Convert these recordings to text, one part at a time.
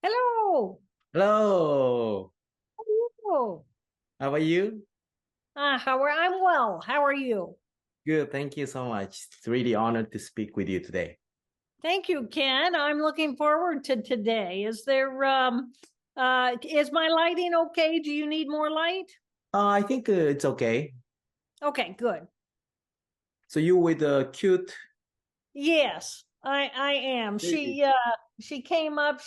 Hello. Hello. Hello. How are you? I'm well. How are you? Good. Thank you so much. It's really honored to speak with you today. Thank you, Ken. I'm looking forward to today. Is my lighting okay? Do you need more light? I think it's okay. Okay, good. So you with a cute Yes, I am. baby. She came up.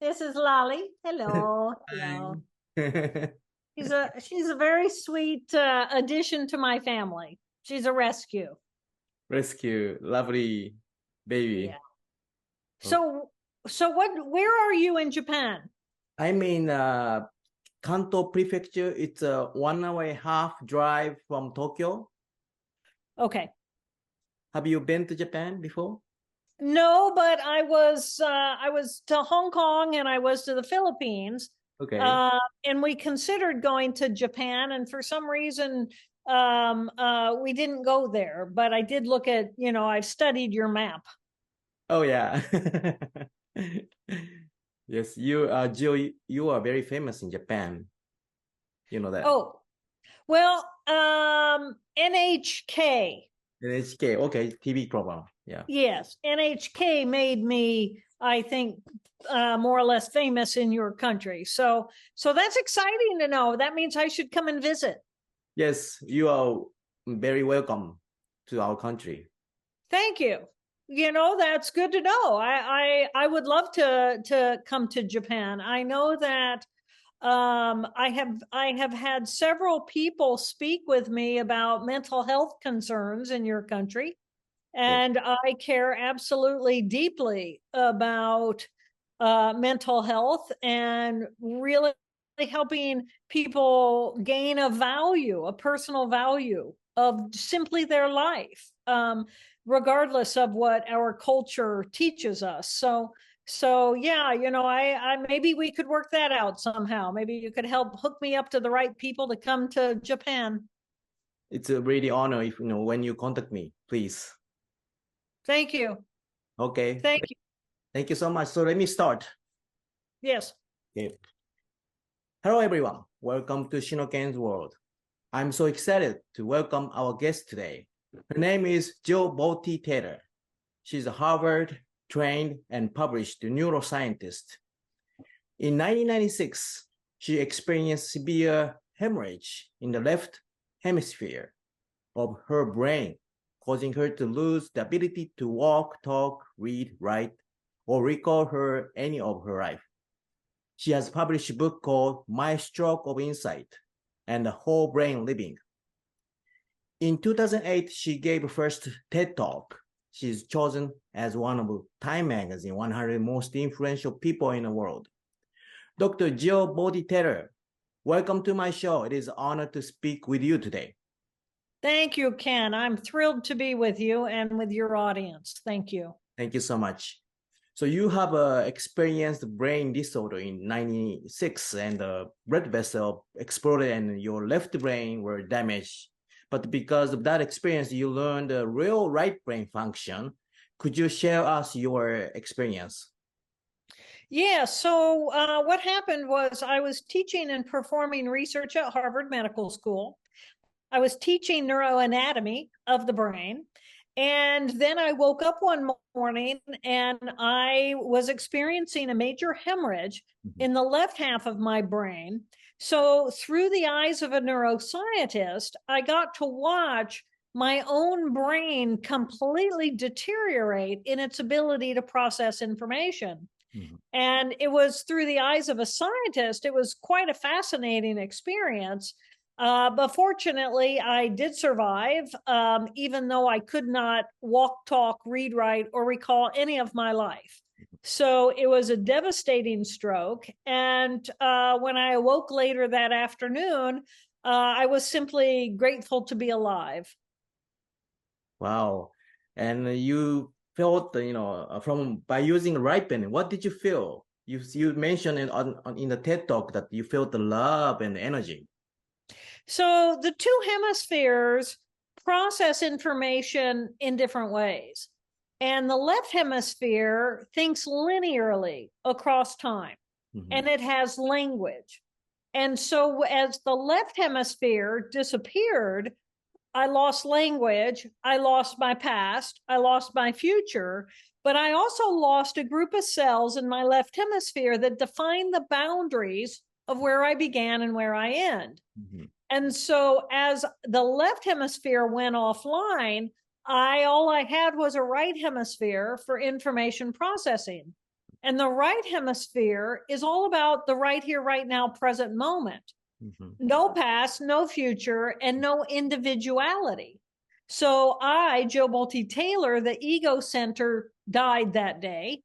This is Lolly. Hello. Hello. Hi. She's a very sweet addition to my family. She's a rescue. Rescue. Lovely baby. Yeah. So where are you in Japan? I'm in Kanto Prefecture. It's a 1 hour and a half drive from Tokyo. Okay. Have you been to Japan before? No, but I was to Hong Kong and I was to the Philippines. Okay. And we considered going to Japan, and for some reason we didn't go there. But I did look at, I've studied your map. Oh yeah. Yes, Jill, you are very famous in Japan. You know that. Oh, well, NHK. NHK, okay, TV program. Yeah. Yes, NHK made me, I think, more or less famous in your country. So that's exciting to know. That means I should come and visit. Yes, you are very welcome to our country. Thank you. That's good to know. I would love to come to Japan. I know that I have had several people speak with me about mental health concerns in your country. And I care absolutely deeply about mental health and really helping people gain a personal value of simply their life, regardless of what our culture teaches us. So yeah, I maybe we could work that out somehow. Maybe you could help hook me up to the right people to come to Japan. It's a really honor if when you contact me, please. Thank you. Okay. Thank you. Thank you so much. So let me start. Yes. Okay. Hello, everyone. Welcome to Shinoken's world. I'm so excited to welcome our guest today. Her name is Jill Bolte Taylor. She's a Harvard-trained and published neuroscientist. In 1996, she experienced severe hemorrhage in the left hemisphere of her brain, causing her to lose the ability to walk, talk, read, write, or recall any of her life. She has published a book called My Stroke of Insight and the Whole Brain Living. In 2008, she gave her first TED Talk. She's chosen as one of Time Magazine 100 most influential people in the world. Dr. Jill Bolte Taylor, welcome to my show. It is an honor to speak with you today. Thank you, Ken. I'm thrilled to be with you and with your audience. Thank you. Thank you so much. So you have experienced brain disorder in 96 and the blood vessel exploded and your left brain were damaged. But because of that experience, you learned the real right brain function. Could you share us your experience? Yeah, so what happened was I was teaching and performing research at Harvard Medical School. I was teaching neuroanatomy of the brain. And then I woke up one morning and I was experiencing a major hemorrhage in the left half of my brain. So through the eyes of a neuroscientist, I got to watch my own brain completely deteriorate in its ability to process information. And it was through the eyes of a scientist. It was quite a fascinating experience. But fortunately, I did survive, even though I could not walk, talk, read, write, or recall any of my life. So it was a devastating stroke. And when I awoke later that afternoon, I was simply grateful to be alive. Wow. And you felt, by using right brain, what did you feel? You mentioned in the TED Talk that you felt the love and energy. So the two hemispheres process information in different ways. And the left hemisphere thinks linearly across time. and it has language. And so as the left hemisphere disappeared, I lost language, I lost my past, I lost my future, but I also lost a group of cells in my left hemisphere that define the boundaries of where I began and where I end. And so as the left hemisphere went offline, all I had was a right hemisphere for information processing. And the right hemisphere is all about the right here, right now, present moment. No past, no future, and no individuality. So I, Jill Bolte Taylor, the ego center, died that day.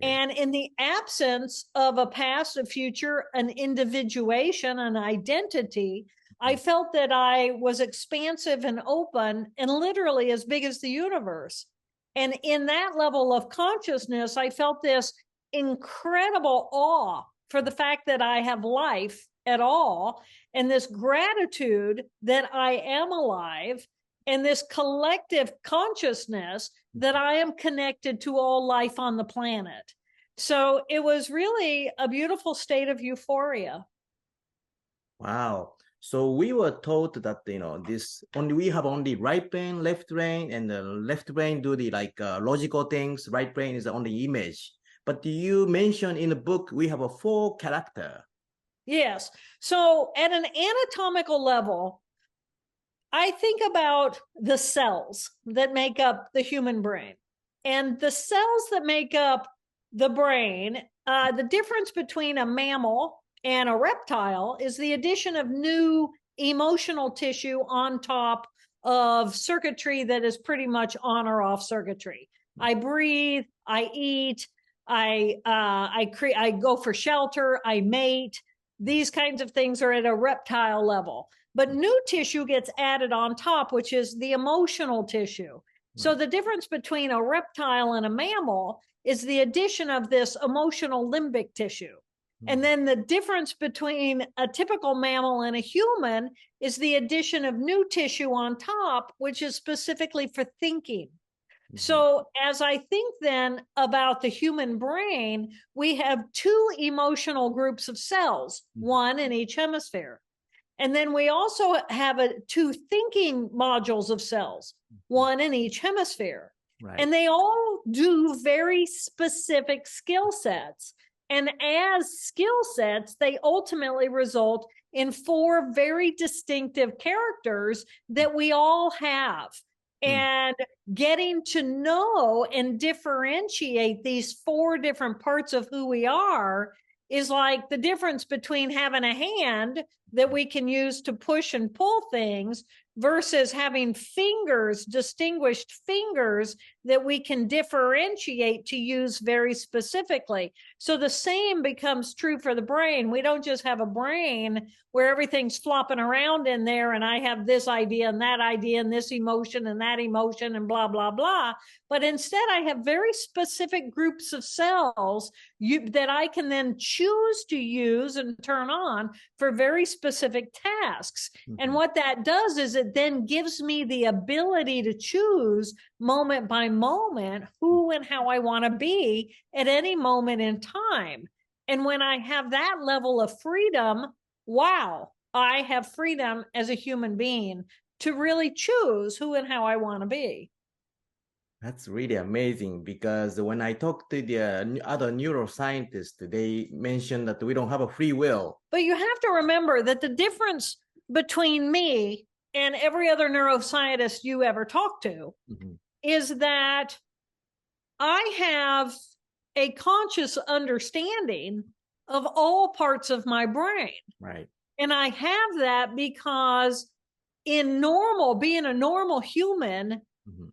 And in the absence of a past, a future, an individuation, an identity, I felt that I was expansive and open and literally as big as the universe. And in that level of consciousness, I felt this incredible awe for the fact that I have life at all, and this gratitude that I am alive, and this collective consciousness that I am connected to all life on the planet. So it was really a beautiful state of euphoria. Wow. So we were taught that, we have only right brain, left brain, and the left brain do the logical things. Right brain is the only image. But you mentioned in the book, we have a 4 character. Yes. So at an anatomical level, I think about the cells that make up the human brain. And the cells that make up the brain, the difference between a mammal and a reptile is the addition of new emotional tissue on top of circuitry that is pretty much on or off circuitry. I breathe, I eat, I go for shelter, I mate. These kinds of things are at a reptile level. But new tissue gets added on top, which is the emotional tissue. So the difference between a reptile and a mammal is the addition of this emotional limbic tissue. And then the difference between a typical mammal and a human is the addition of new tissue on top, which is specifically for thinking. So as I think then about the human brain, we have 2 emotional groups of cells, 1 in each hemisphere. And then we also have 2 thinking modules of cells, 1 in each hemisphere. Right. And they all do very specific skill sets. And as skill sets, they ultimately result in 4 very distinctive characters that we all have. And getting to know and differentiate these 4 different parts of who we are is like the difference between having a hand that we can use to push and pull things versus having fingers, distinguished fingers that we can differentiate to use very specifically. So the same becomes true for the brain. We don't just have a brain where everything's flopping around in there and I have this idea and that idea and this emotion and that emotion and blah, blah, blah. But instead I have very specific groups of cells that I can then choose to use and turn on for very specific tasks. And what that does is it then gives me the ability to choose moment by moment who and how I want to be at any moment in time. And when I have that level of freedom, wow, I have freedom as a human being to really choose who and how I want to be. That's really amazing, because when I talk to the other neuroscientists, they mention that we don't have a free will. But you have to remember that the difference between me and every other neuroscientist you ever talk to is that I have a conscious understanding of all parts of my brain. Right. And I have that because being a normal human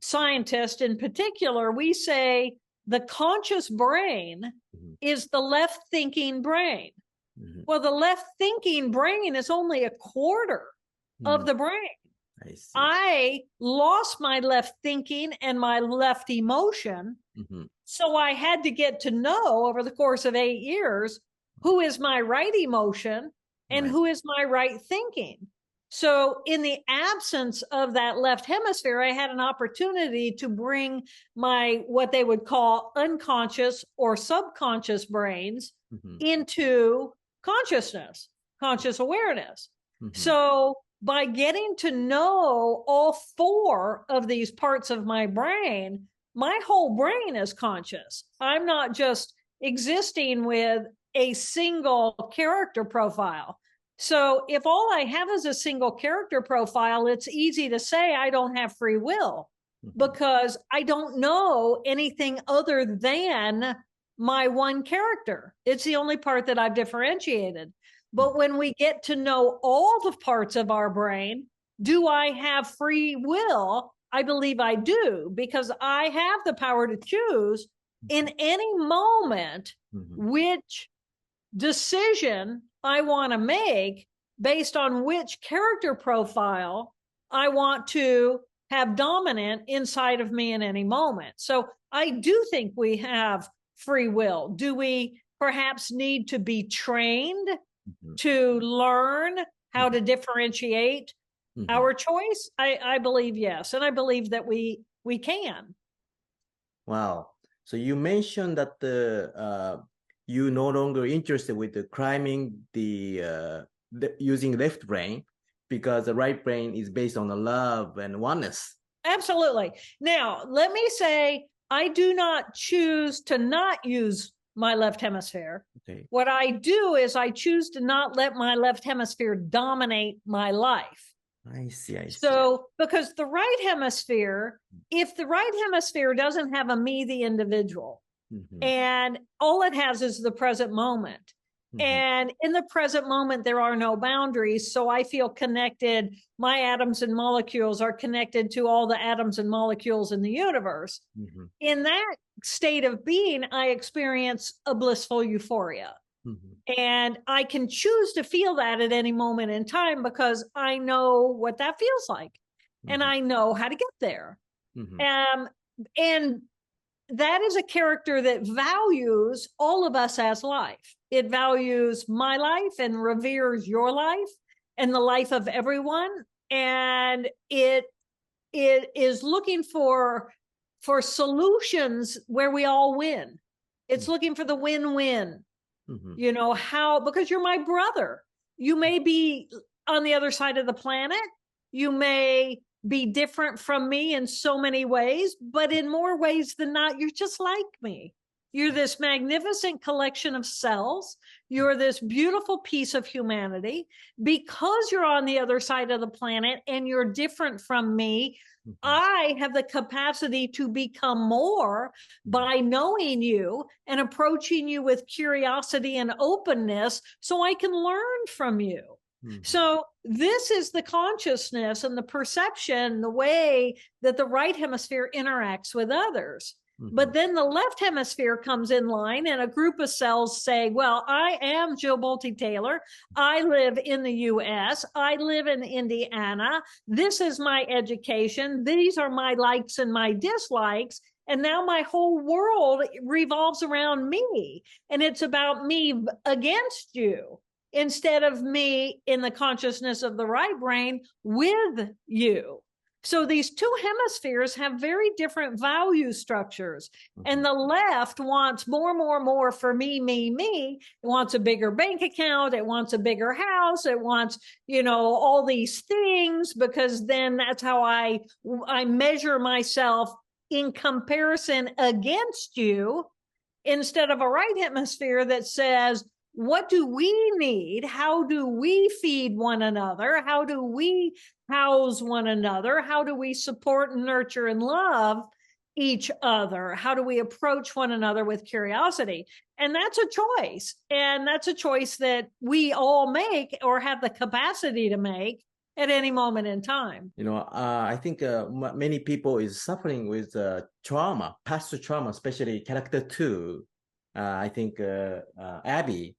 scientist in particular, we say the conscious brain is the left thinking brain. Well, the left thinking brain is only a quarter of the brain. I lost my left thinking and my left emotion. So I had to get to know over the course of 8 years, who is my right emotion and who is my right thinking. So in the absence of that left hemisphere, I had an opportunity to bring my, what they would call unconscious or subconscious brains into consciousness, conscious awareness. So by getting to know all four of these parts of my brain, my whole brain is conscious. I'm not just existing with a single character profile. So if all I have is a single character profile, it's easy to say I don't have free will because I don't know anything other than my one character. It's the only part that I've differentiated. But when we get to know all the parts of our brain, do I have free will? I believe I do, because I have the power to choose in any moment which decision I want to make based on which character profile I want to have dominant inside of me in any moment. So I do think we have free will. Do we perhaps need to be trained to learn how to differentiate our choice? I believe yes. And I believe that we can. Wow. So you mentioned that you no longer interested with the climbing the using left brain because the right brain is based on the love and oneness. Absolutely. Now, let me say, I do not choose to not use my left hemisphere. Okay. What I do is I choose to not let my left hemisphere dominate my life. I see. So, because the right hemisphere, if the right hemisphere doesn't have a me, the individual, and all it has is the present moment. And in the present moment, there are no boundaries. So I feel connected. My atoms and molecules are connected to all the atoms and molecules in the universe. In that state of being, I experience a blissful euphoria. And I can choose to feel that at any moment in time because I know what that feels like. And I know how to get there. And that is a character that values all of us as life. It values my life and reveres your life and the life of everyone. And it is looking for solutions where we all win. It's looking for the win-win. You know, how, because you're my brother. You may be on the other side of the planet. You may be different from me in so many ways, but in more ways than not, you're just like me. You're this magnificent collection of cells. You're this beautiful piece of humanity. Because you're on the other side of the planet and you're different from me, I have the capacity to become more by knowing you and approaching you with curiosity and openness so I can learn from you. So this is the consciousness and the perception, the way that the right hemisphere interacts with others. But then the left hemisphere comes in line and a group of cells say, well, I am Jill Bolte Taylor. I live in the US. I live in Indiana. This is my education. These are my likes and my dislikes. And now my whole world revolves around me. And it's about me against you instead of me in the consciousness of the right brain with you. So these two hemispheres have very different value structures. And the left wants more for me. It wants a bigger bank account. It wants a bigger house. It wants, you know, all these things, because then that's how I measure myself in comparison against you, instead of a right hemisphere that says, what do we need? How do we feed one another? How do we house one another? How do we support, nurture, and love each other? How do we approach one another with curiosity? And that's a choice. And that's a choice that we all make or have the capacity to make at any moment in time. You know, I think many people is suffering with trauma, past trauma, especially character 2. I think Abby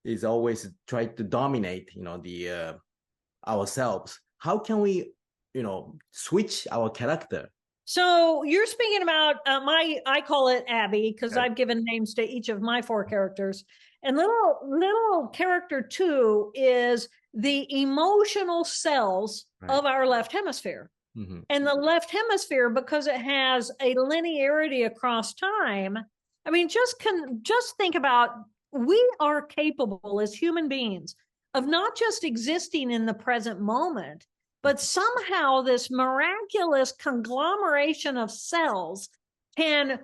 is always trying to dominate, you know, the ourselves. How can we, you know, switch our character? So you're speaking about I call it Abby because I've given names to each of my 4 characters. And little character 2 is the emotional cells of our left hemisphere. And the left hemisphere, because it has a linearity across time. I mean, just think about we are capable as human beings of not just existing in the present moment, but somehow this miraculous conglomeration of cells can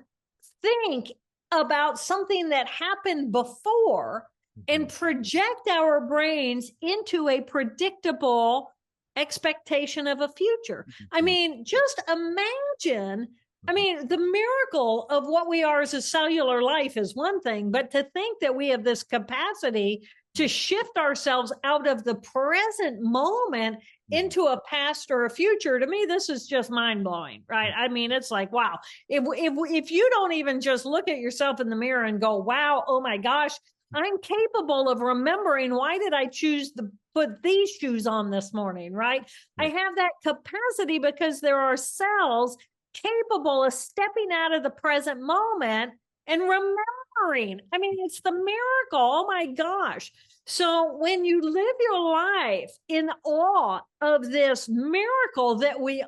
think about something that happened before and project our brains into a predictable expectation of a future. I mean, just imagine, I mean, the miracle of what we are as a cellular life is one thing, but to think that we have this capacity to shift ourselves out of the present moment into a past or a future, to me, this is just mind-blowing, right? I mean, it's like, wow, if you don't even just look at yourself in the mirror and go, wow, oh my gosh, I'm capable of remembering, why did I choose to put these shoes on this morning, right? I have that capacity because there are cells capable of stepping out of the present moment and remembering. I mean, it's the miracle. Oh my gosh. So when you live your life in awe of this miracle that we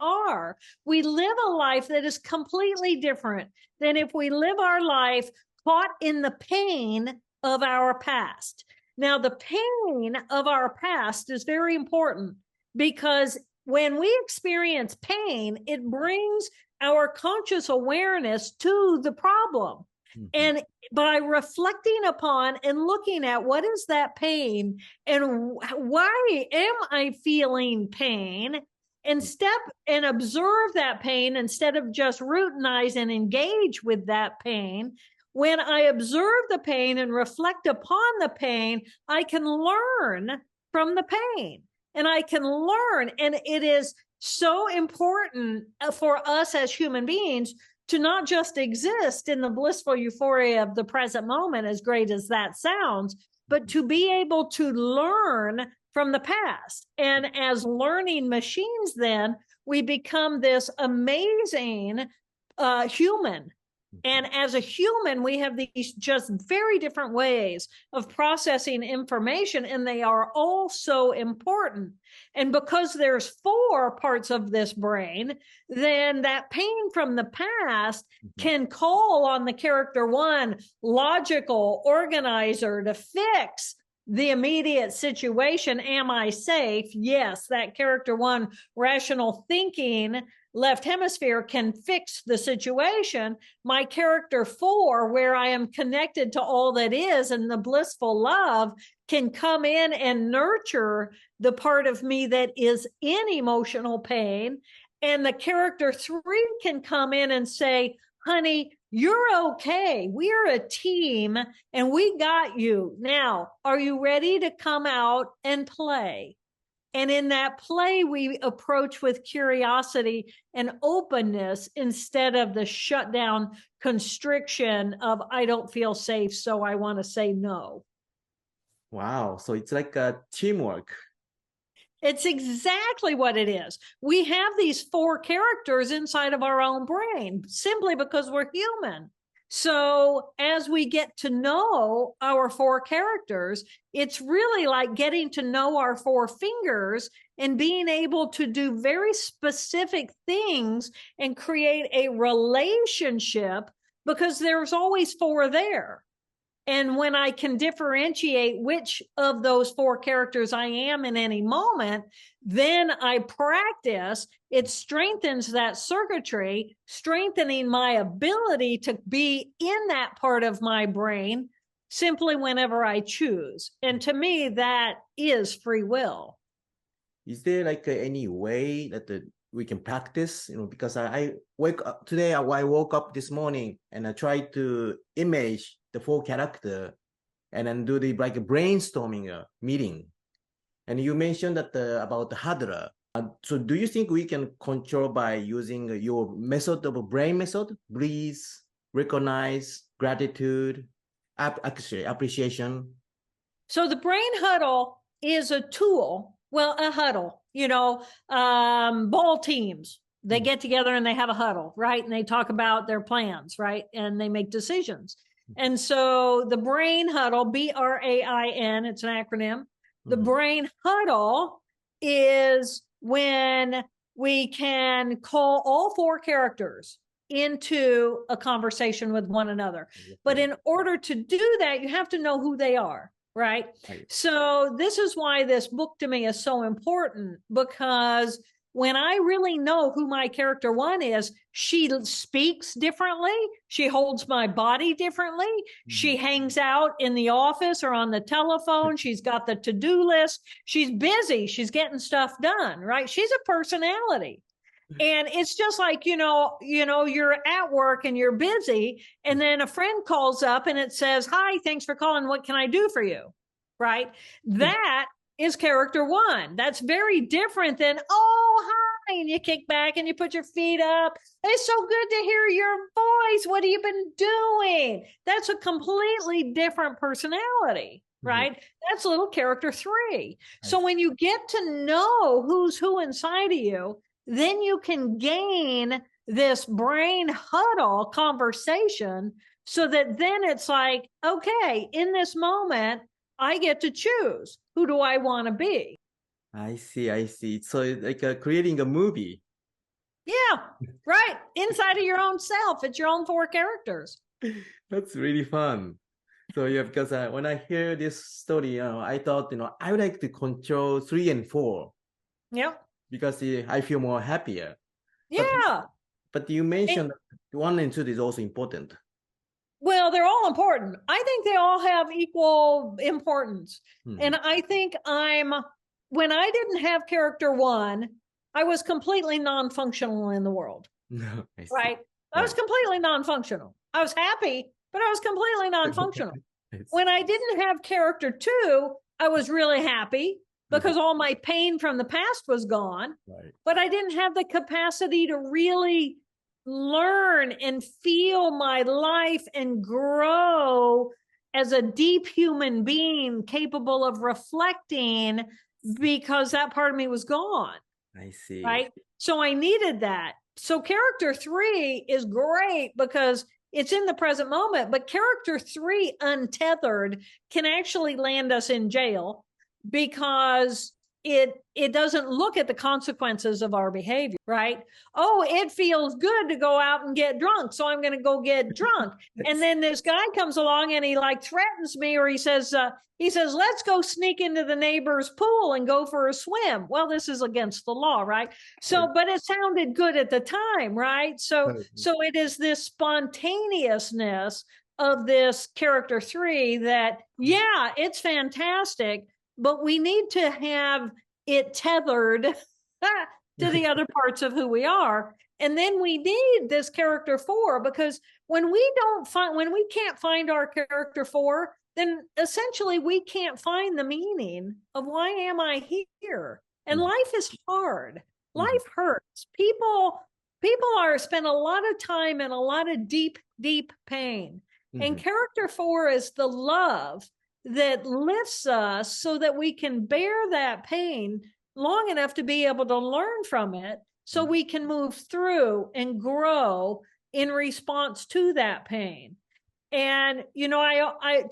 live a life that is completely different than if we live our life caught in the pain of our past. Now, the pain of our past is very important because when we experience pain, it brings our conscious awareness to the problem. And by reflecting upon and looking at what is that pain and why am I feeling pain, and step and observe that pain instead of just routinize and engage with that pain. When I observe the pain and reflect upon the pain, I can learn from the pain and I can learn. And it is so important for us as human beings to not just exist in the blissful euphoria of the present moment, as great as that sounds, but to be able to learn from the past. And as learning machines, then we become this amazing human. And as a human, we have these just very different ways of processing information, and they are all so important. And because there's 4 parts of this brain, then that pain from the past can call on the character 1, logical organizer, to fix the immediate situation. Am I safe? Yes, that character 1, rational thinking, left hemisphere, can fix the situation. My character 4, where I am connected to all that is and the blissful love, can come in and nurture the part of me that is in emotional pain. And the character 3 can come in and say, honey, you're okay. We're a team and we got you. Now, are you ready to come out and play? And in that play, we approach with curiosity and openness instead of the shutdown constriction of, I don't feel safe, so I want to say no. Wow. So it's like a teamwork. It's exactly what it is. We have these 4 characters inside of our own brain simply because we're human. So as we get to know our 4 characters, it's really like getting to know our 4 fingers and being able to do very specific things and create a relationship, because there's always 4 there. And when I can differentiate which of those 4 characters I am in any moment, then I practice. It strengthens that circuitry, strengthening my ability to be in that part of my brain simply whenever I choose. And to me, that is free will. Is there like any way that we can practice? Because I wake up today, I woke up this morning and I tried to image the 4 character and then do the like a brainstorming meeting. And you mentioned that about the huddler. So do you think we can control by using your method of a brain method? Breathe, recognize, gratitude, actually appreciation. So the brain huddle is a tool. Well, a huddle, ball teams, they get together and they have a huddle, right? And they talk about their plans, right? And they make decisions. And so the brain huddle, BRAIN, it's an acronym. The brain huddle is when we can call all 4 characters into a conversation with one another. But in order to do that, you have to know who they are, right? So this is why this book to me is so important, because when I really know who my character one is, she speaks differently. She holds my body differently. She hangs out in the office or on the telephone. She's got the to-do list. She's busy. She's getting stuff done, right? She's a personality. And it's just like, you're at work and you're busy, and then a friend calls up and it says, "Hi, thanks for calling. What can I do for you?" Right? That is character one. That's very different than, "Oh, hi," and you kick back and you put your feet up. "It's so good to hear your voice. What have you been doing?" That's a completely different personality, right? That's little character three. So when you get to know who's who inside of you, then you can gain this brain huddle conversation, so that then it's like, okay, in this moment, I get to choose, who do I want to be? I see. So it's like creating a movie. Yeah, right. Inside of your own self, it's your own four characters. That's really fun. So yeah, because when I hear this story, I thought, I would like to control 3 and 4. Yeah. Because I feel more happier. Yeah. But you mentioned 1 and 2 is also important. Well, they're all important. I think they all have equal importance. And I think when I didn't have character one, I was completely non-functional in the world. Right? I was completely non-functional. I was happy, but I was completely non-functional. When I didn't have character two, I was really happy because all my pain from the past was gone. But I didn't have the capacity to really learn and feel my life and grow as a deep human being capable of reflecting, because that part of me was gone. I see. Right? So I needed that. So character three is great because it's in the present moment, but character three untethered can actually land us in jail, because it doesn't look at the consequences of our behavior, right? Oh, it feels good to go out and get drunk, so I'm going to go get drunk. And then this guy comes along and he like threatens me, or he says, "Let's go sneak into the neighbor's pool and go for a swim." Well, this is against the law, right? So, but it sounded good at the time, right? So it is this spontaneousness of this character three that, yeah, it's fantastic, but we need to have it tethered to the other parts of who we are. And then we need this character four, because when we can't find our character four, then essentially we can't find the meaning of why am I here? And life is hard. Life hurts. People spend a lot of time in a lot of deep, deep pain. And character four is the love that lifts us so that we can bear that pain long enough to be able to learn from it, so we can move through and grow in response to that pain. And, the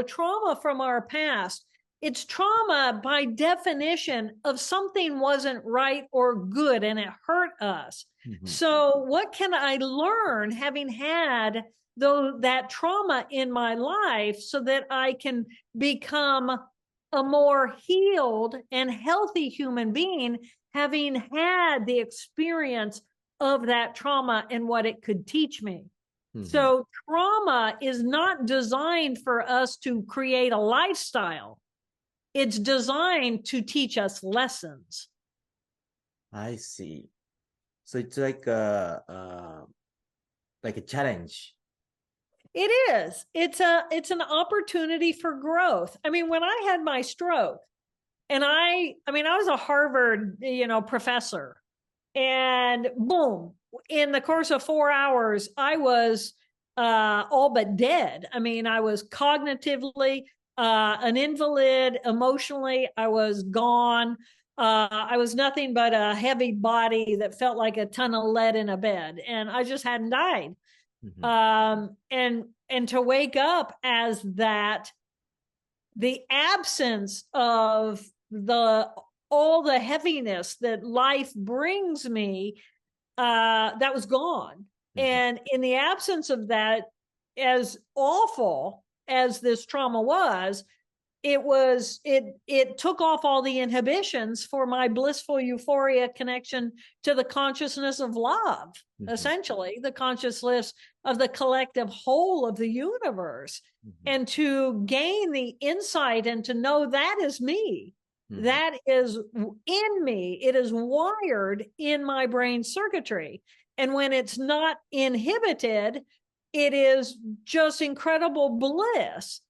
trauma from our past, it's trauma by definition of something wasn't right or good and it hurt us. So what can I learn having had that trauma in my life, so that I can become a more healed and healthy human being, having had the experience of that trauma and what it could teach me. So trauma is not designed for us to create a lifestyle. It's designed to teach us lessons. I see. So it's like a challenge. It is. It's an opportunity for growth. I mean, when I had my stroke, and I was a Harvard, professor, and boom, in the course of 4 hours, I was all but dead. I mean, I was cognitively an invalid. Emotionally, I was gone. I was nothing but a heavy body that felt like a ton of lead in a bed, and I just hadn't died. And to wake up as that, the absence of all the heaviness that life brings me, that was gone. And in the absence of that, as awful as this trauma was, it took off all the inhibitions for my blissful euphoria connection to the consciousness of love, essentially the consciousness of the collective whole of the universe, and to gain the insight and to know that is me, that is in me, it is wired in my brain circuitry. And when it's not inhibited, it is just incredible bliss.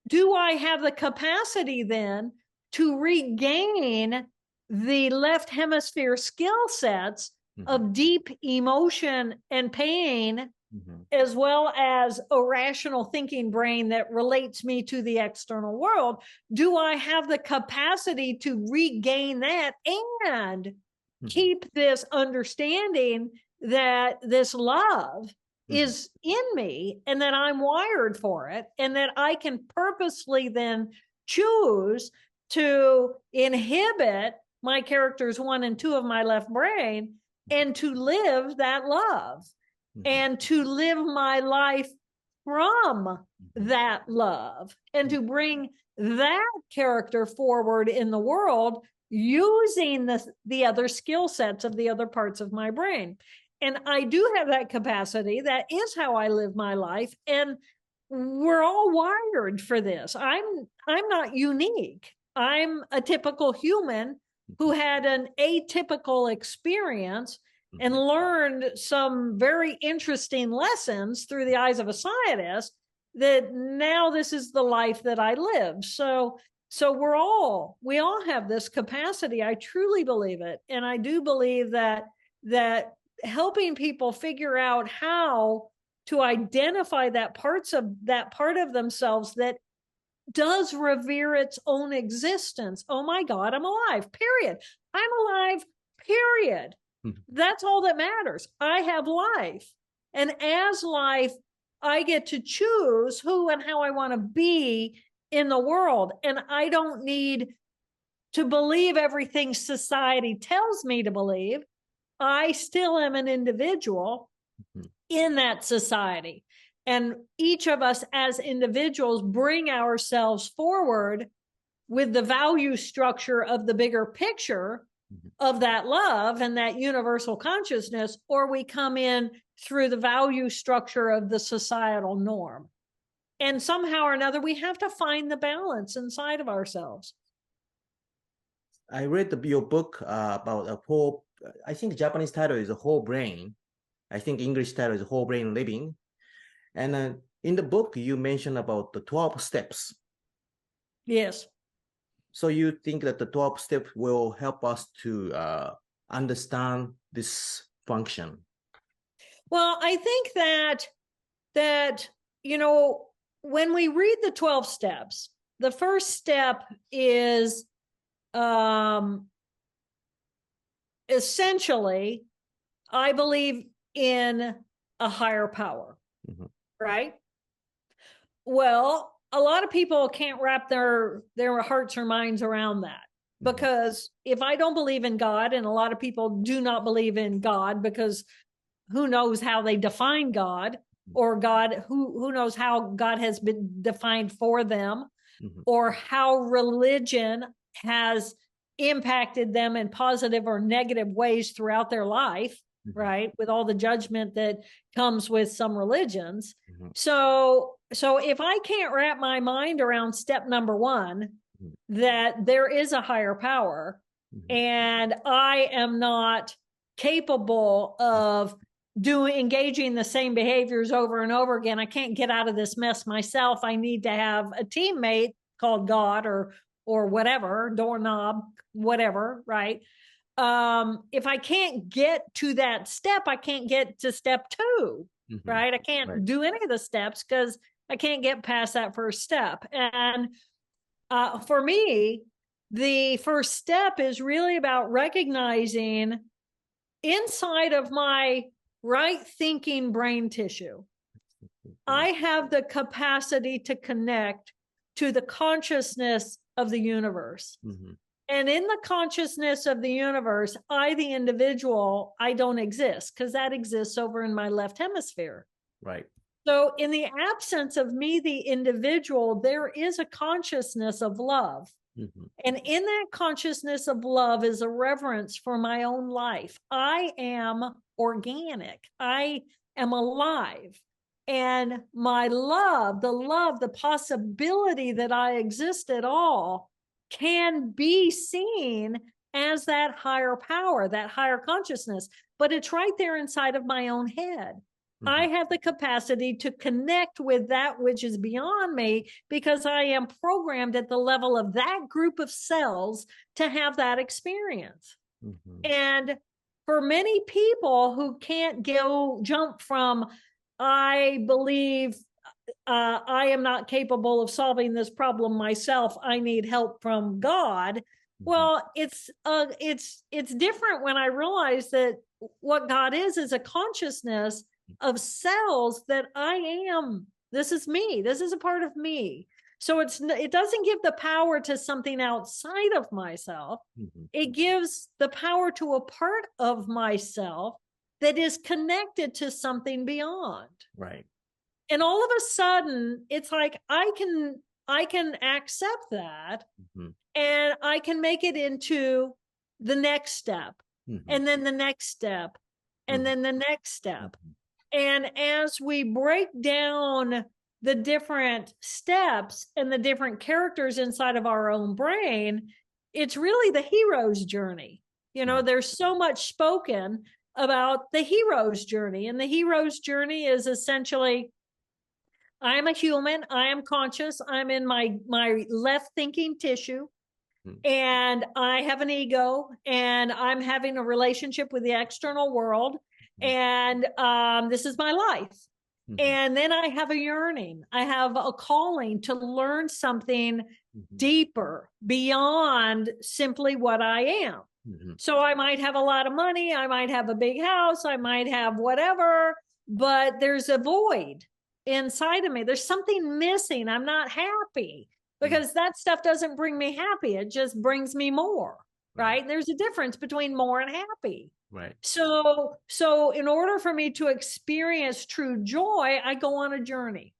Do I have the capacity then to regain the left hemisphere skill sets of deep emotion and pain, as well as a rational thinking brain that relates me to the external world? Do I have the capacity to regain that and keep this understanding that this love is in me and that I'm wired for it, and that I can purposely then choose to inhibit my characters 1 and 2 of my left brain and to live that love and to live my life from that love and to bring that character forward in the world using the other skill sets of the other parts of my brain. And I do have that capacity. That is how I live my life. And we're all wired for this. I'm not unique. I'm a typical human who had an atypical experience and learned some very interesting lessons through the eyes of a scientist, that now this is the life that I live. So we all have this capacity. I truly believe it. And I do believe that helping people figure out how to identify that part of themselves that does revere its own existence. Oh my God, I'm alive, period. I'm alive, period. That's all that matters. I have life. And as life, I get to choose who and how I want to be in the world. And I don't need to believe everything society tells me to believe. I still am an individual in that society. And each of us as individuals bring ourselves forward with the value structure of the bigger picture of that love and that universal consciousness, or we come in through the value structure of the societal norm. And somehow or another, we have to find the balance inside of ourselves. I read your book about a whole, I think Japanese title is a whole brain. I think English title is whole brain living. And in the book, you mentioned about the 12 steps. Yes. So you think that the 12 steps will help us to understand this function? Well, I think that when we read the 12 steps, the first step is essentially, I believe in a higher power, right? Well, a lot of people can't wrap their hearts or minds around that, because if I don't believe in God, and a lot of people do not believe in God, because who knows how they define God, or God, who knows how God has been defined for them, or how religion has impacted them in positive or negative ways throughout their life, right? With all the judgment that comes with some religions. So if I can't wrap my mind around step number 1, that there is a higher power, and I am not capable of engaging the same behaviors over and over again, I can't get out of this mess myself. I need to have a teammate called God or whatever, doorknob, whatever, right? If I can't get to that step, I can't get to step 2, right? I can't do any of the steps because I can't get past that first step. And for me, the first step is really about recognizing inside of my right thinking brain tissue, I have the capacity to connect to the consciousness of the universe. And in the consciousness of the universe, I, the individual, I don't exist because that exists over in my left hemisphere. Right. So in the absence of me, the individual, there is a consciousness of love. Mm-hmm. And in that consciousness of love is a reverence for my own life. I am organic. I am alive. And my love, the possibility that I exist at all can be seen as that higher power, that higher consciousness. But it's right there inside of my own head. Mm-hmm. I have the capacity to connect with that which is beyond me because I am programmed at the level of that group of cells to have that experience. Mm-hmm. And for many people who can't jump from, I believe I am not capable of solving this problem myself, I need help from God. Mm-hmm. Well, it's different when I realize that what God is a consciousness of cells that I am. This is me. This is a part of me. So it doesn't give the power to something outside of myself. Mm-hmm. It gives the power to a part of myself that is connected to something beyond. Right. And all of a sudden, it's like I can accept that, mm-hmm. and I can make it into the next step, mm-hmm. and then the next step, and mm-hmm. then the next step. Mm-hmm. And as we break down the different steps and the different characters inside of our own brain, it's really the hero's journey. You know, there's so much spoken about the hero's journey. And the hero's journey is essentially, I am a human, I am conscious, I'm in my left thinking tissue, and I have an ego, and I'm having a relationship with the external world. And this is my life. Mm-hmm. And then I have a yearning. I have a calling to learn something mm-hmm. deeper beyond simply what I am. Mm-hmm. So I might have a lot of money. I might have a big house. I might have whatever, but there's a void inside of me. There's something missing. I'm not happy because mm-hmm. that stuff doesn't bring me happy. It just brings me more, right? And there's a difference between more and happy. Right. So in order for me to experience true joy, I go on a journey.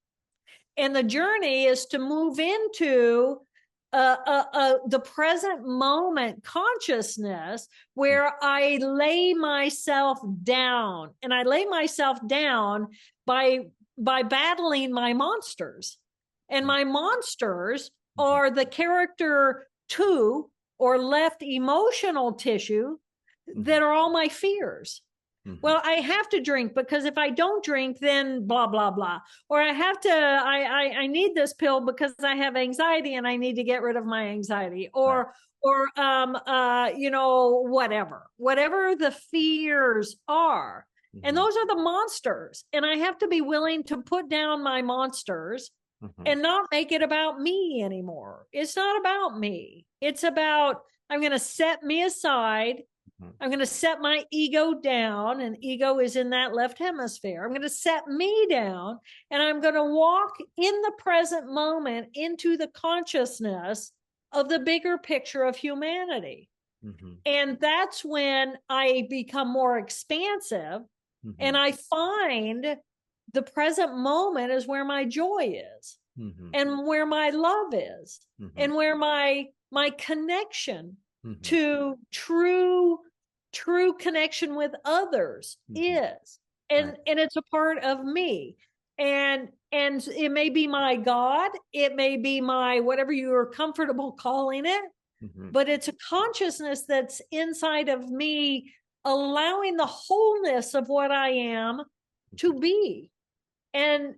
And the journey is to move into the present moment consciousness where I lay myself down. And I lay myself down by battling my monsters. And my monsters are the character 2 or left emotional tissue that are all my fears. Mm-hmm. Well, I have to drink because if I don't drink, then blah, blah, blah. Or I have to, I need this pill because I have anxiety and I need to get rid of my anxiety. Or you know, whatever the fears are. Mm-hmm. And those are the monsters. And I have to be willing to put down my monsters mm-hmm. and not make it about me anymore. It's not about me. It's about, I'm going to set me aside. I'm going to set my ego down, and ego is in that left hemisphere. I'm going to set me down, and I'm going to walk in the present moment into the consciousness of the bigger picture of humanity. Mm-hmm. And that's when I become more expansive, mm-hmm. and I find the present moment is where my joy is, mm-hmm. and where my love is, mm-hmm. and where my connection mm-hmm. to true connection with others mm-hmm. is. And it's a part of me. And it may be my God, it may be my whatever you are comfortable calling it, mm-hmm. but it's a consciousness that's inside of me, allowing the wholeness of what I am to be. And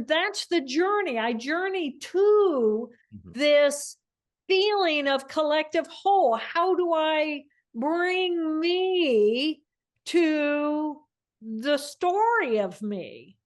that's the journey. I journey to mm-hmm. this feeling of collective whole. How do I bring me to the story of me?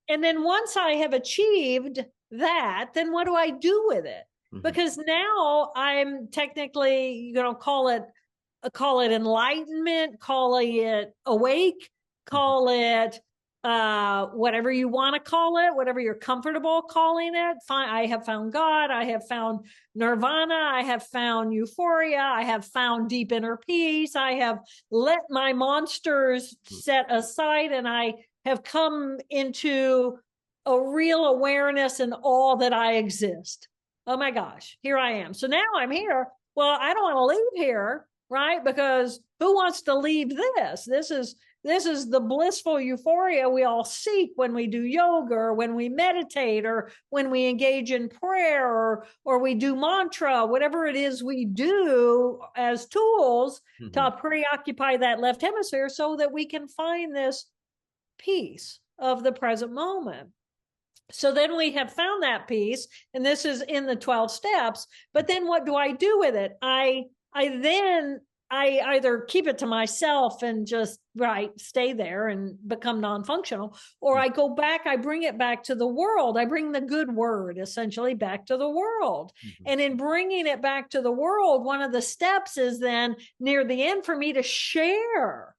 And then once I have achieved that, then what do I do with it? Mm-hmm. Because now I'm technically, call it enlightenment, call it awake, call mm-hmm. it whatever you want to call it, whatever you're comfortable calling it. I have found God. I have found nirvana. I have found euphoria. I have found deep inner peace. I have let my monsters set aside, and I have come into a real awareness in all that I exist. Oh my gosh, here I am. So now I'm here. Well, I don't want to leave here, right? Because who wants to leave this? This is the blissful euphoria we all seek when we do yoga, or when we meditate, or when we engage in prayer, or we do mantra, whatever it is we do as tools to preoccupy that left hemisphere so that we can find this peace of the present moment. So then we have found that peace, and this is in the 12 steps. But then what do I do with it? I either keep it to myself and just stay there and become non-functional, or I go back, I bring it back to the world. I bring the good word essentially back to the world. And in bringing it back to the world, one of the steps is then near the end for me to share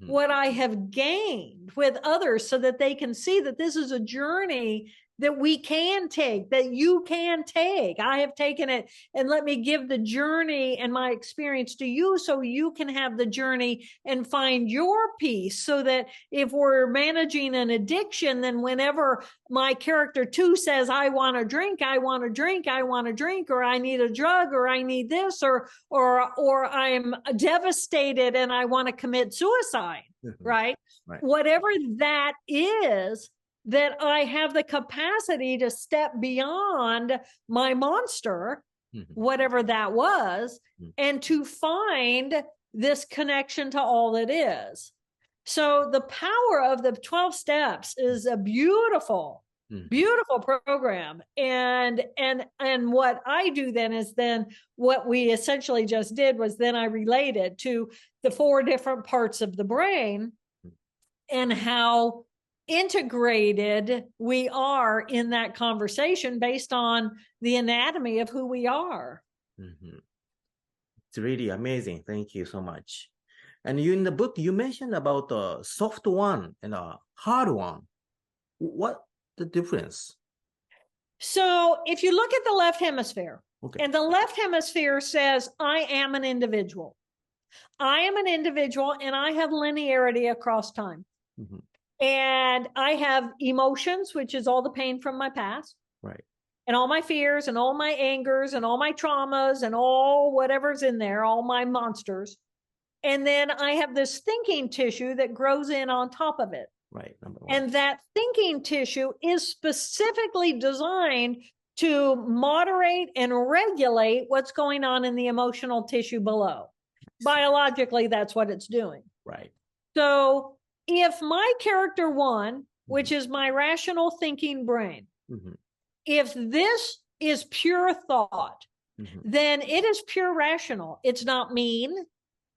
what I have gained with others, so that they can see that this is a journey that we can take, that you can take. I have taken it, and let me give the journey and my experience to you so you can have the journey and find your peace. So that if we're managing an addiction, then whenever my character 2 says, I want to drink, I want to drink, I want to drink, or I need a drug, or I need this, or I'm devastated and I want to commit suicide, right? Whatever that is, that I have the capacity to step beyond my monster, whatever that was, and to find this connection to all that is. So the power of the 12 steps is a beautiful, beautiful program. And what I do then is what we essentially just did was then I related to the 4 different parts of the brain and how integrated we are in that conversation based on the anatomy of who we are. It's really amazing. Thank you so much. And you in the book, you mentioned about a soft one and a hard one. What the difference? So if you look at the left hemisphere, and the left hemisphere says, I am an individual. I am an individual, and I have linearity across time. And I have emotions, which is all the pain from my past. And all my fears and all my angers and all my traumas and all whatever's in there, all my monsters. And then I have this thinking tissue that grows in on top of it. Number 1. And that thinking tissue is specifically designed to moderate and regulate what's going on in the emotional tissue below. Biologically, that's what it's doing. So if my character 1, which is my rational thinking brain, if this is pure thought, then it is pure rational. It's not mean.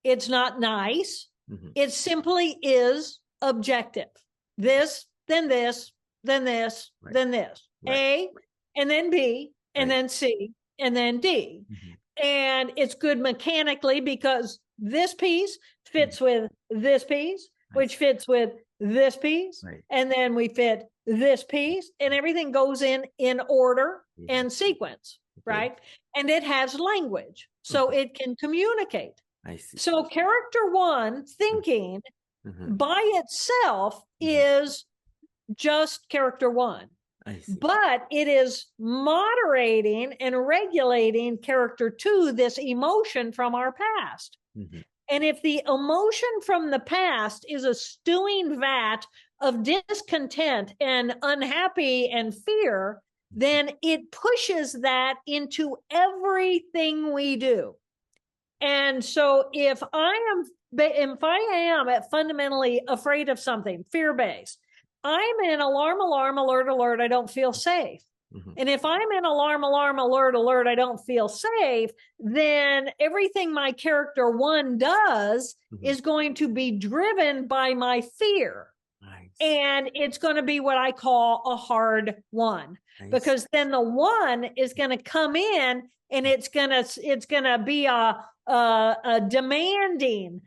It's not nice. It simply is objective. This, then this, then this, then this. A, and then B, and then C, and then D. And it's good mechanically because this piece fits with this piece, which fits with this piece, and then we fit this piece, and everything goes in order and sequence, right? And it has language, so it can communicate. So character 1, thinking, by itself is just character 1. But it is moderating and regulating character 2, this emotion from our past. And if the emotion from the past is a stewing vat of discontent and unhappy and fear, then it pushes that into everything we do. And so if I am fundamentally afraid of something, fear-based, I'm in alarm, alert, I don't feel safe. And if I'm in alarm, alert, I don't feel safe, then everything my character 1 does is going to be driven by my fear. And it's going to be what I call a hard 1, because then the 1 is going to come in and it's going to be a demanding,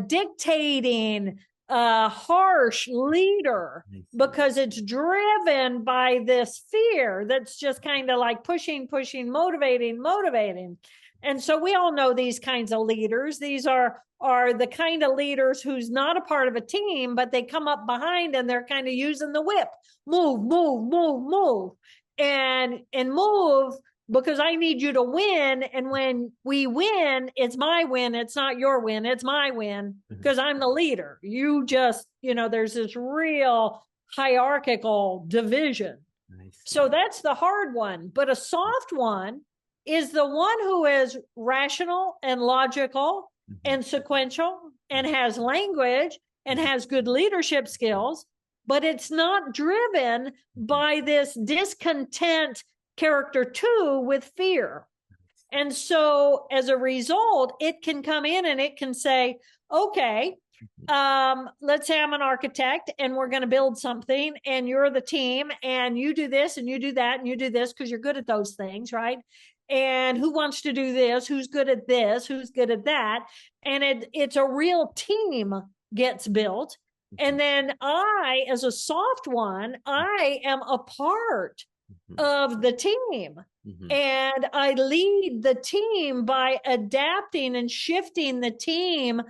dictating, a harsh leader because it's driven by this fear that's just kind of like pushing, motivating. And so we all know these kinds of leaders. These are the kind of leaders who's not a part of a team, but they come up behind and they're kind of using the whip. Move. And move because I need you to win. And when we win, it's my win. It's not your win. It's my win because I'm the leader. You just, there's this real hierarchical division. Nice. So that's the hard one. But a soft one is the one who is rational and logical and sequential and has language and has good leadership skills, but it's not driven by this discontent character 2 with fear. And so as a result, it can come in and it can say, okay, let's say I'm an architect and we're going to build something and you're the team and you do this and you do that and you do this because you're good at those things, right? And who wants to do this? Who's good at this? Who's good at that? And it's a real team gets built. And then I, as a soft one, I am a part of the team. And I lead the team by adapting and shifting the team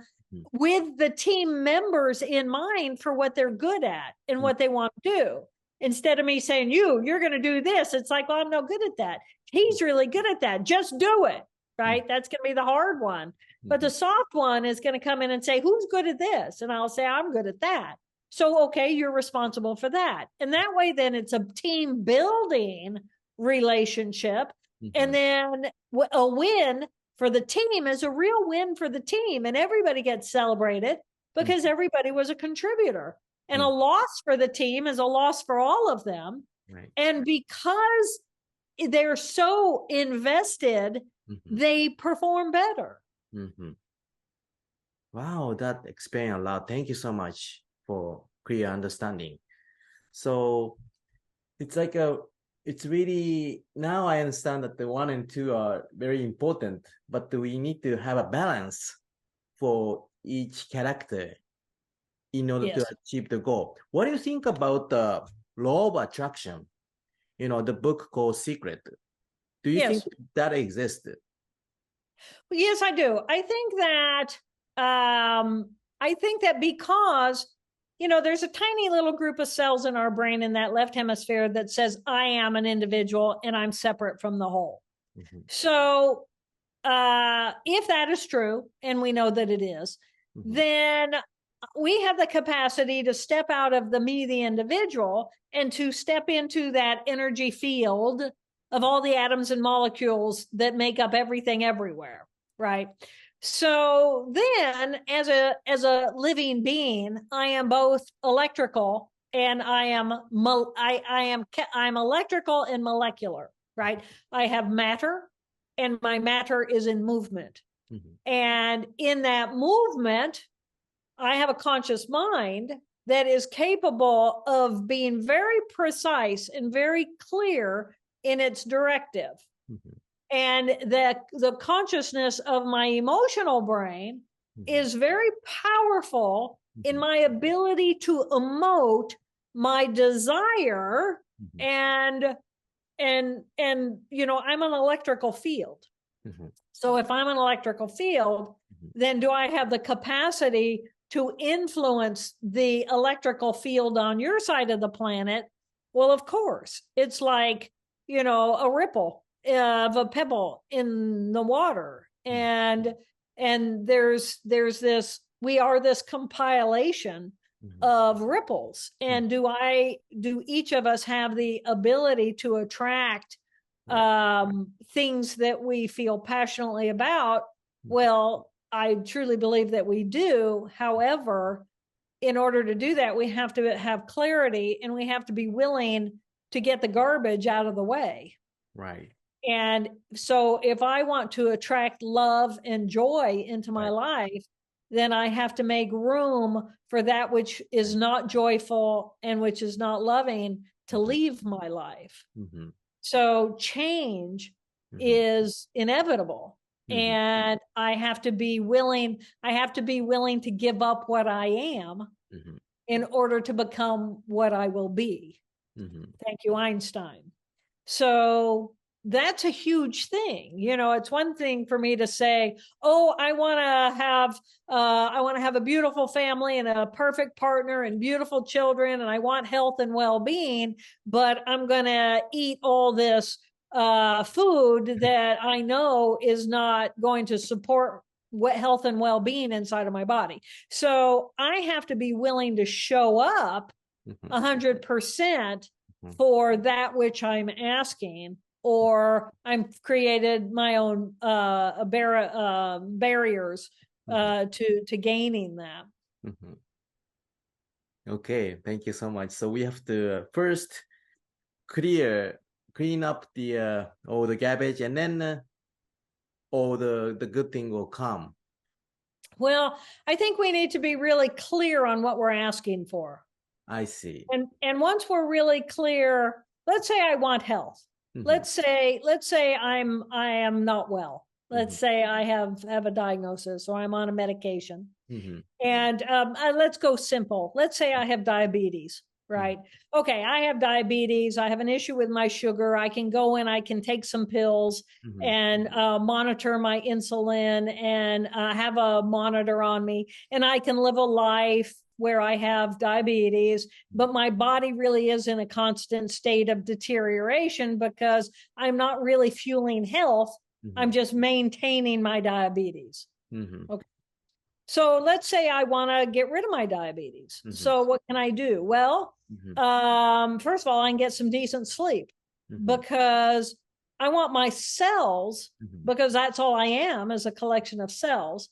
with the team members in mind for what they're good at and what they want to do. Instead of me saying, you're going to do this. It's like, well, I'm no good at that. He's really good at that. Just do it, right? That's going to be the hard one. But the soft one is going to come in and say, who's good at this? And I'll say, I'm good at that. So, okay, you're responsible for that. And that way, then it's a team building relationship. And then a win for the team is a real win for the team. And everybody gets celebrated because everybody was a contributor. And a loss for the team is a loss for all of them. Right. And because they're so invested, they perform better. Wow, that explains a lot. Thank you so much for clear understanding. So it's like it's really, now I understand that the 1 and 2 are very important, but we need to have a balance for each character in order to achieve the goal. What do you think about the law of attraction? The book called Secret. Do you think that exists? Yes, I do. I think that because, there's a tiny little group of cells in our brain in that left hemisphere that says, I am an individual and I'm separate from the whole. So if that is true, and we know that it is, then we have the capacity to step out of the me, the individual, and to step into that energy field of all the atoms and molecules that make up everything everywhere, right? So then as a living being, I am both electrical and I'm electrical and molecular, right? I have matter and my matter is in movement. And in that movement, I have a conscious mind that is capable of being very precise and very clear in its directive. And the consciousness of my emotional brain is very powerful in my ability to emote my desire. And I'm an electrical field. So if I'm an electrical field, then do I have the capacity to influence the electrical field on your side of the planet? Well, of course. It's like, a ripple of a pebble in the water. And there's this, we are this compilation of ripples. And do each of us have the ability to attract things that we feel passionately about? Well, I truly believe that we do. However, in order to do that, we have to have clarity and we have to be willing to get the garbage out of the way. Right. And so if I want to attract love and joy into my life, then I have to make room for that which is not joyful and which is not loving to leave my life. So change is inevitable. And I have to be willing to give up what I am in order to become what I will be. Thank you, Einstein. So that's a huge thing. You know, it's one thing for me to say, oh, I want to have a beautiful family and a perfect partner and beautiful children, and I want health and well-being, but I'm going to eat all this food that I know is not going to support health and well-being inside of my body. So I have to be willing to show up 100% for that which I'm asking, or I'm created my own barriers to gaining that. Okay, thank you so much. So we have to first clean up the all the garbage, and then all the good thing will come. Well, I think we need to be really clear on what we're asking for. I see. And once we're really clear, let's say I want health. Let's say I am not well. Let's say I have a diagnosis or I'm on a medication. And let's go simple. Let's say I have diabetes, right? Okay, I have diabetes. I have an issue with my sugar. I can go in, I can take some pills and monitor my insulin and have a monitor on me. And I can live a life where I have diabetes, but my body really is in a constant state of deterioration because I'm not really fueling health. I'm just maintaining my diabetes. Okay. So let's say I want to get rid of my diabetes. So what can I do? Well, first of all, I can get some decent sleep because I want my cells, because that's all I am, is a collection of cells.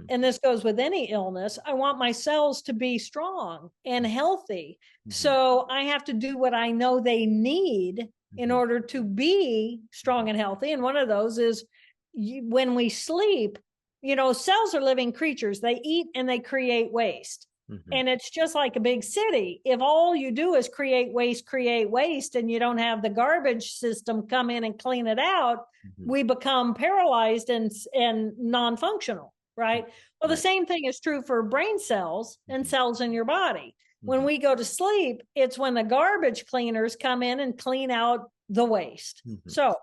And this goes with any illness. I want my cells to be strong and healthy. So I have to do what I know they need in order to be strong and healthy. And one of those is when we sleep, you know, cells are living creatures. They eat and they create waste. And it's just like a big city. If all you do is create waste, and you don't have the garbage system come in and clean it out, we become paralyzed and non-functional, right? Well, the same thing is true for brain cells and cells in your body. When we go to sleep, it's when the garbage cleaners come in and clean out the waste. So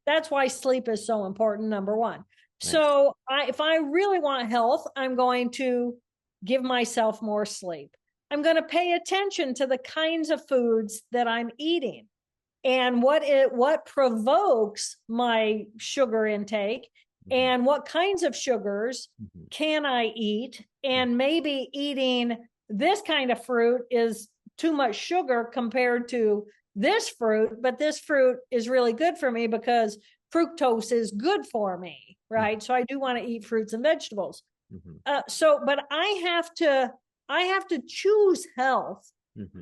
that's why sleep is so important, number one. So if I really want health, I'm going to give myself more sleep. I'm going to pay attention to the kinds of foods that I'm eating and what provokes my sugar intake and what kinds of sugars can I eat. And maybe eating this kind of fruit is too much sugar compared to this fruit, but this fruit is really good for me because fructose is good for me, right? So I do want to eat fruits and vegetables. But I have to choose health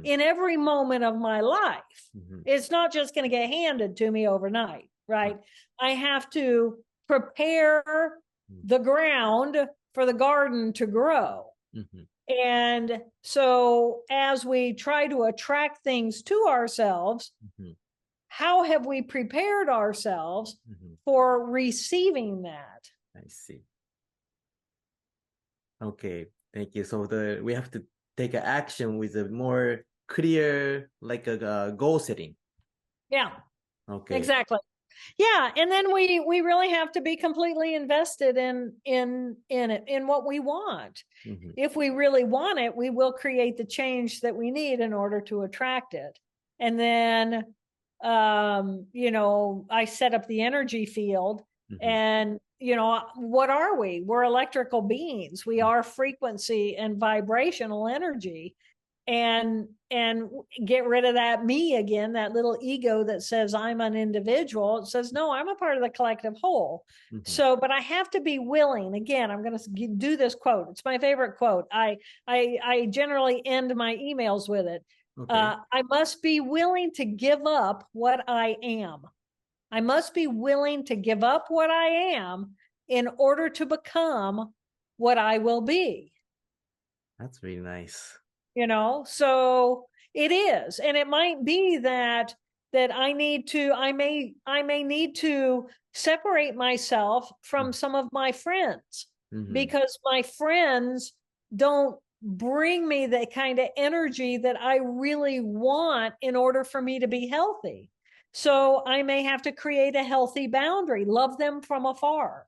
in every moment of my life. It's not just going to get handed to me overnight, right? I have to prepare the ground for the garden to grow. And so as we try to attract things to ourselves, how have we prepared ourselves for receiving that? I see. Okay, thank you. So we have to take an action with a more clear, like a goal setting. Yeah. Okay. Exactly. Yeah, and then we really have to be completely invested in it, in what we want. If we really want it, we will create the change that we need in order to attract it. And then, you know, I set up the energy field, and you know, what are we? We're electrical beings. We are frequency and vibrational energy. And get rid of that me again, that little ego that says I'm an individual. It says, no, I'm a part of the collective whole. So, but I have to be willing. Again, I'm going to do this quote. It's my favorite quote. I generally end my emails with it. I must be willing to give up what I am. I must be willing to give up what I am in order to become what I will be. That's really nice. You know, so it is. And it might be that that I may need to separate myself from some of my friends because my friends don't bring me the kind of energy that I really want in order for me to be healthy. So I may have to create a healthy boundary, love them from afar.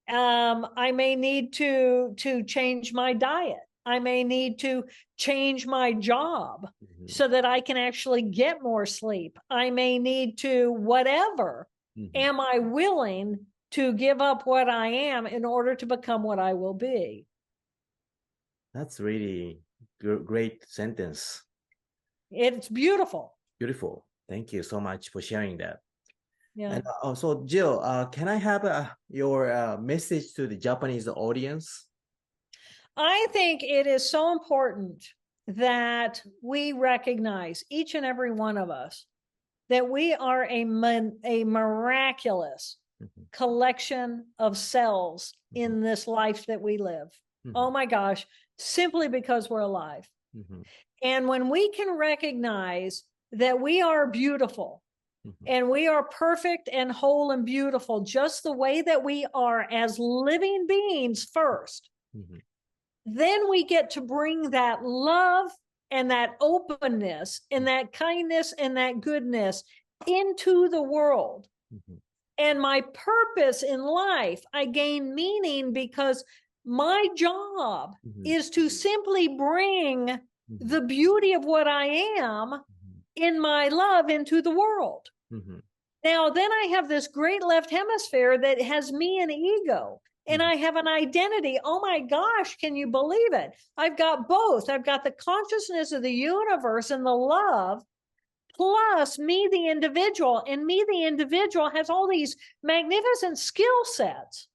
I may need to change my diet. I may need to change my job so that I can actually get more sleep. I may need to whatever. Am I willing to give up what I am in order to become what I will be? That's really great sentence. It's beautiful. Beautiful. Thank you so much for sharing that. Yeah. And also, Jill, can I have your message to the Japanese audience? I think it is so important that we recognize, each and every one of us, that we are a miraculous collection of cells in this life that we live. Oh my gosh, simply because we're alive. And when we can recognize that we are beautiful, and we are perfect and whole and beautiful, just the way that we are as living beings first, then we get to bring that love and that openness and that kindness and that goodness into the world. And my purpose in life, I gain meaning because my job is to simply bring the beauty of what I am in my love into the world. Now, then I have this great left hemisphere that has me and ego, and I have an identity. Oh my gosh, can you believe it? I've got both. I've got the consciousness of the universe and the love, plus me, the individual. And me, the individual, has all these magnificent skill sets.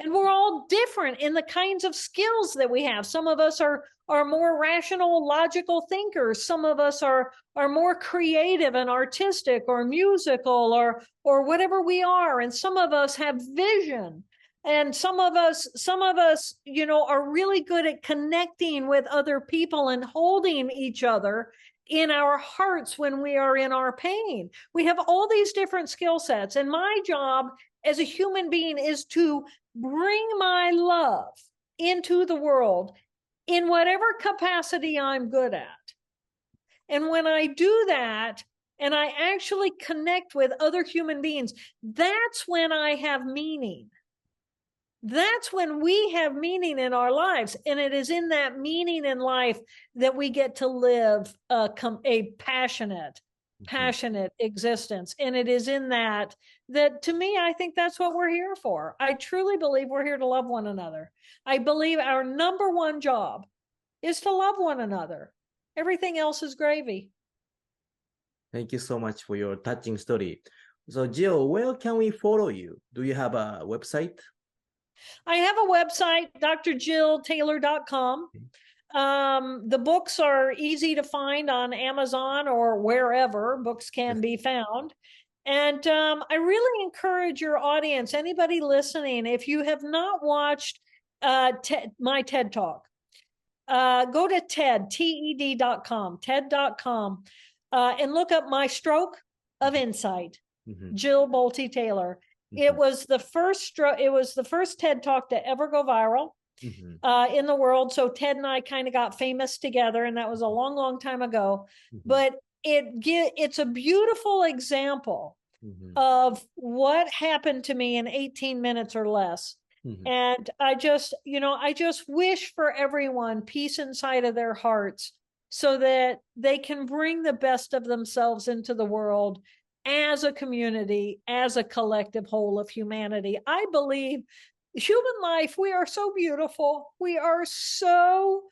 And we're all different in the kinds of skills that we have. Some of us are more rational, logical thinkers. Some of us are more creative and artistic or musical or whatever we are. And some of us have vision. And some of us, are really good at connecting with other people and holding each other in our hearts when we are in our pain. We have all these different skill sets. And my job as a human being is to bring my love into the world in whatever capacity I'm good at. And when I do that, and I actually connect with other human beings, that's when I have meaning. That's when we have meaning in our lives. And it is in that meaning in life that we get to live a passionate existence. And it is in that to me, I think that's what we're here for. I truly believe we're here to love one another. I believe our number one job is to love one another. Everything else is gravy. Thank you so much for your touching story. So, Jill, where can we follow you? Do you have a website? I have a website, drjilltaylor.com. The books are easy to find on Amazon or wherever books can be found. And I really encourage your audience, anybody listening, if you have not watched my TED Talk, go to TED.com, TED.com, and look up My Stroke of Insight, Jill Bolte Taylor. It was the first TED Talk to ever go viral in the world. So Ted and I kind of got famous together, and that was a long, long time ago. But it's a beautiful example of what happened to me in 18 minutes or less. And I just wish for everyone peace inside of their hearts so that they can bring the best of themselves into the world as a community, as a collective whole of humanity. I believe human life, we are so beautiful. We are so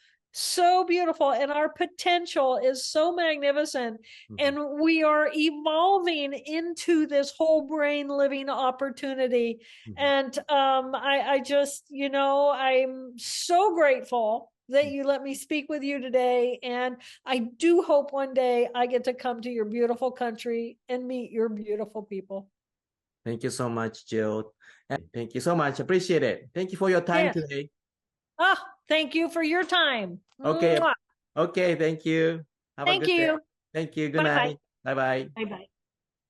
beautiful, and our potential is so magnificent. And we are evolving into this whole brain living opportunity. And I just, I'm so grateful that you let me speak with you today. And I do hope one day I get to come to your beautiful country and meet your beautiful people. Thank you so much, Jill. Thank you so much. Appreciate it. Thank you for your time today. Thank you for your time. Okay. Mwah. Okay. Thank you. Have a good day. Thank you. Good night. Bye-bye. Bye-bye.